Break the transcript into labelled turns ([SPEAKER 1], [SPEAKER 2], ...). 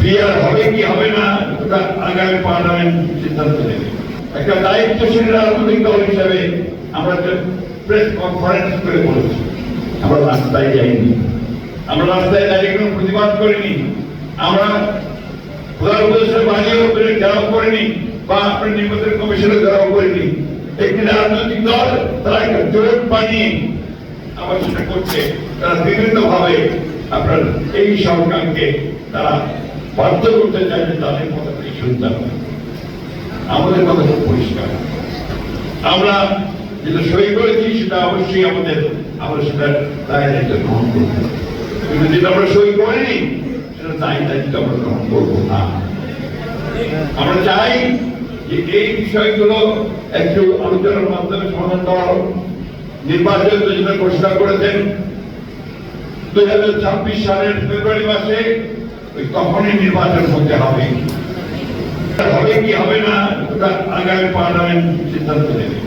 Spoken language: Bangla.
[SPEAKER 1] ক্লিয়ার হবে কি হবে না ওটা আগামী পার্লামেন্ট সিদ্ধান্ত নেবে। একটা দায়িত্বশীল রাজনৈতিক দল হিসাবে আমরা প্রেস কনফারেন্স করে বলেছি, আমরা রাস্তায় যাইনি, আমরা রাস্তায় দাঁড়িয়ে কোনো প্রতিবাদ করিনি, আমরা প্রধান উপদেষ্টার বাহিনীর উপরে ঘেরাও করিনি বা আপনার নির্বাচন কমিশনের ঘেরাও করিনি। একটি রাজনৈতিক দল তারা একটা জোট বানিয়ে আবার সেটা করছে, তারা বিভিন্ন ভাবে আপনার এই সরকারকে তারা বাধ্য করতে চাইলে তাদের কথাটাই শুনতে হবে। আমাদের কথা খুব পরিষ্কার, আমরা যেটা সই করেছি সেটা অবশ্যই আমরা সেটা দায়িত্ব গ্রহণ করব, কিন্তু যেটা আমরা সই করিনি সেটা দায়িত্ব আমরা গ্রহণ করবো না। আমরা চাই যে এই বিষয়গুলো একটু আলোচনার মাধ্যমে সমাধান করা হোক। নির্বাচন যেটা ঘোষণা করেছেন 2026 সালের ফেব্রুয়ারি মাসে, তখনই নির্বাচন হতে হবে। হবে কি হবে না ওটা আগামী পার্লামেন্ট সিদ্ধান্ত নেবে।